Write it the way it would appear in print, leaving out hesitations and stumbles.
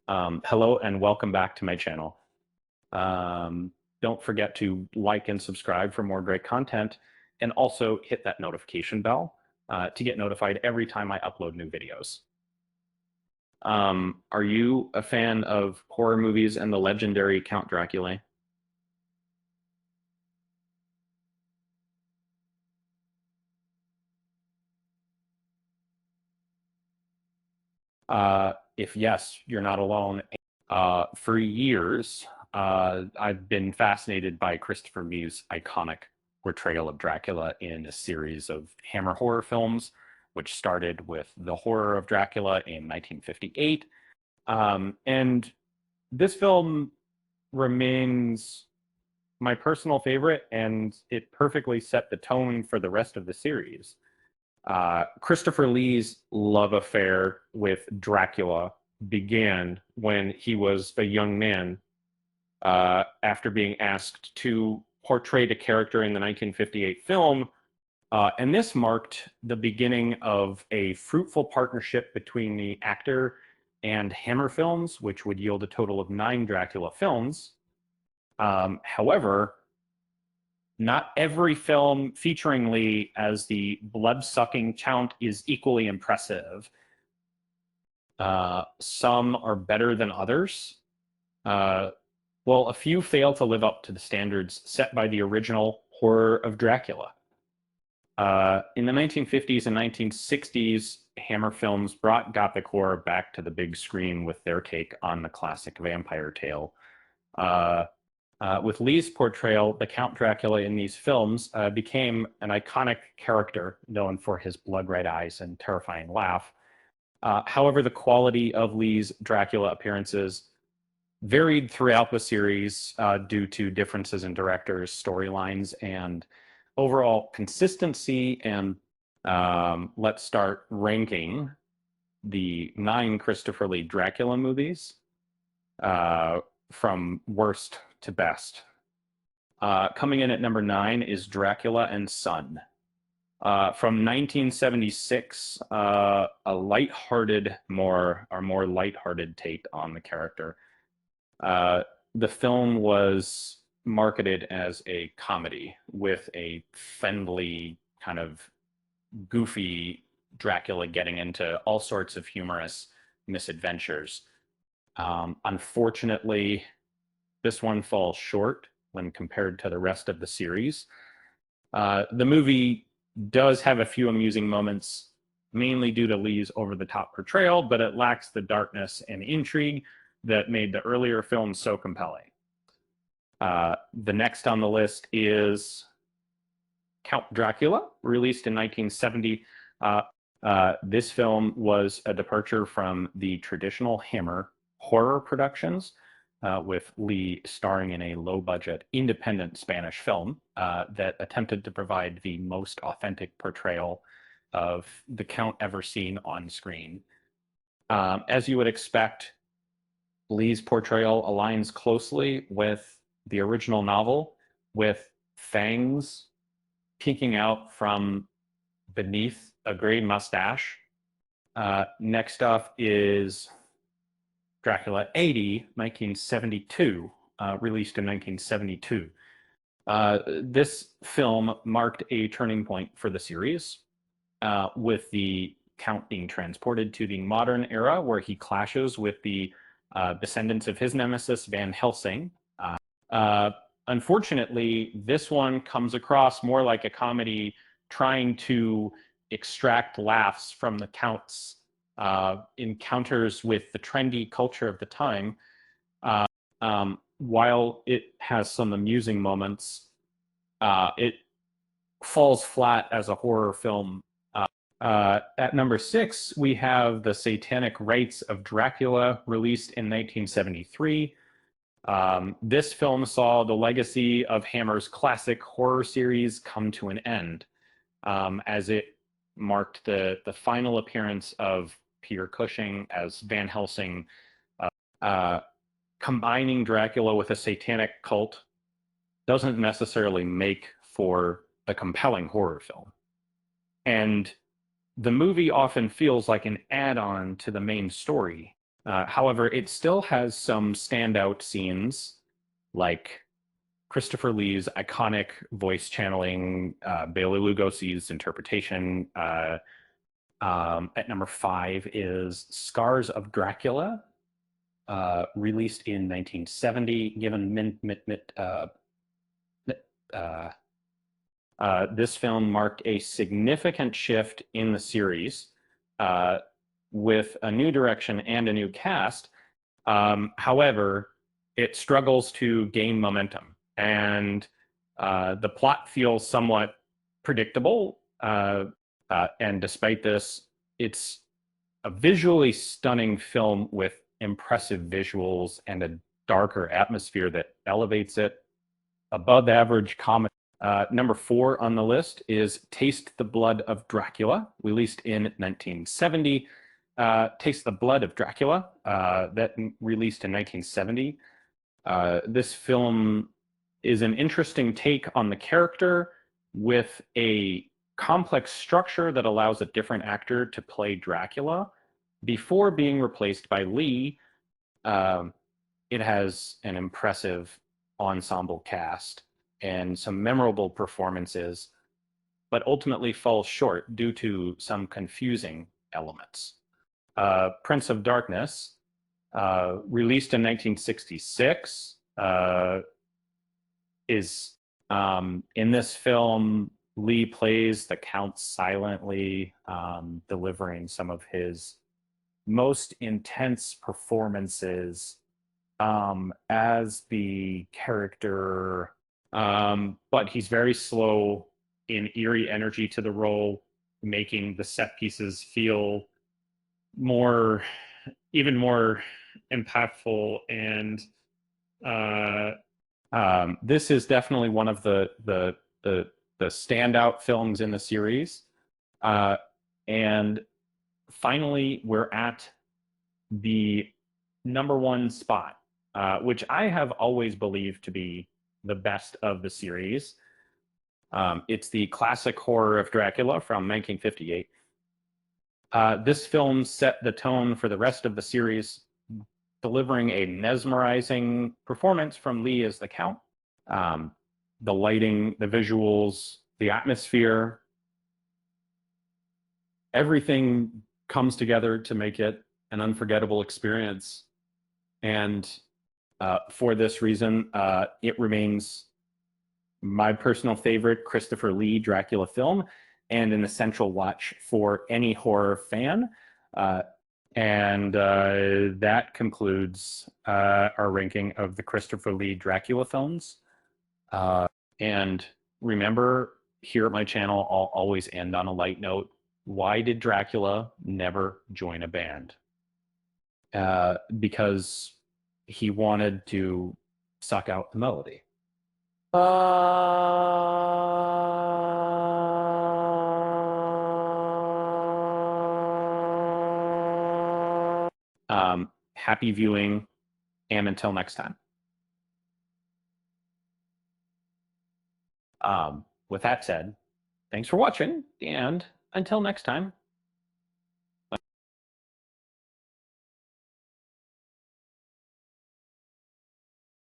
Hello and welcome back to my channel. Don't forget to like and subscribe for more great content, and also hit that notification bell to get notified every time I upload new videos. Are you a fan of horror movies and the legendary Count Dracula? If yes, you're not alone. For years, I've been fascinated by Christopher Lee's iconic portrayal of Dracula in a series of Hammer horror films, which started with The Horror of Dracula in 1958. And this film remains my personal favorite, and it perfectly set the tone for the rest of the series. Christopher Lee's love affair with Dracula began when he was a young man after being asked to portray the character in the 1958 film. And this marked the beginning of a fruitful partnership between the actor and Hammer Films, which would yield a total of 9 Dracula films. However, not every film featuring Lee as the blood-sucking Count is equally impressive. Some are better than others. Well, a few fail to live up to the standards set by the original Horror of Dracula. In the 1950s and 1960s, Hammer Films brought Gothic horror back to the big screen with their take on the classic vampire tale. With Lee's portrayal, the Count Dracula in these films became an iconic character known for his blood-red eyes and terrifying laugh. However, the quality of Lee's Dracula appearances varied throughout the series due to differences in directors, storylines, and overall consistency. And let's start ranking the 9 Christopher Lee Dracula movies from worst to best. Coming in at number 9 is Dracula and Son. From 1976, a lighthearted, more lighthearted take on the character. The film was marketed as a comedy with a friendly, kind of goofy Dracula getting into all sorts of humorous misadventures. Unfortunately, this one falls short when compared to the rest of the series. The movie does have a few amusing moments, mainly due to Lee's over-the-top portrayal, but it lacks the darkness and intrigue that made the earlier films so compelling. The next on the list is Count Dracula, released in 1970. This film was a departure from the traditional Hammer horror productions, with Lee starring in a low-budget, independent Spanish film that attempted to provide the most authentic portrayal of the Count ever seen on screen. As you would expect, Lee's portrayal aligns closely with the original novel, with fangs peeking out from beneath a gray mustache. Next up is Dracula 80, 1972, released in 1972. This film marked a turning point for the series, with the Count being transported to the modern era where he clashes with the descendants of his nemesis, Van Helsing. Unfortunately, this one comes across more like a comedy trying to extract laughs from the Count's encounters with the trendy culture of the time. While it has some amusing moments, it falls flat as a horror film. At number 6, we have The Satanic Rites of Dracula, released in 1973. This film saw the legacy of Hammer's classic horror series come to an end, as it marked the final appearance of Peter Cushing as Van Helsing. Combining Dracula with a satanic cult doesn't necessarily make for a compelling horror film. And the movie often feels like an add-on to the main story, However, it still has some standout scenes, like Christopher Lee's iconic voice channeling, Bela Lugosi's interpretation. At number 5 is Scars of Dracula, released in 1970. Uh, this film marked a significant shift in the series, uh, with a new direction and a new cast. However, it struggles to gain momentum, and the plot feels somewhat predictable. And despite this, it's a visually stunning film with impressive visuals and a darker atmosphere that elevates it above average comedy. Number 4 on the list is Taste the Blood of Dracula, released in 1970. Taste the Blood of Dracula, that released in 1970. This film is an interesting take on the character with a complex structure that allows a different actor to play Dracula before being replaced by Lee. Um, it has an impressive ensemble cast and some memorable performances, but ultimately falls short due to some confusing elements. Prince of Darkness, released in 1966, is in this film, Lee plays the Count silently, delivering some of his most intense performances as the character, but he's very slow in eerie energy to the role, making the set pieces feel more, even more impactful. And this is definitely one of the standout films in the series. And finally, we're at the number 1 spot, which I have always believed to be the best of the series. It's the classic horror of Dracula from 1958. This film set the tone for the rest of the series, delivering a mesmerizing performance from Lee as the Count. The lighting, the visuals, the atmosphere, everything comes together to make it an unforgettable experience. And for this reason, it remains my personal favorite Christopher Lee Dracula film and an essential watch for any horror fan. And that concludes our ranking of the Christopher Lee Dracula films. And remember, here at my channel, I'll always end on a light note. Why did Dracula never join a band? Because he wanted to suck out the melody. Happy viewing, and until next time. With that said, thanks for watching, and until next time.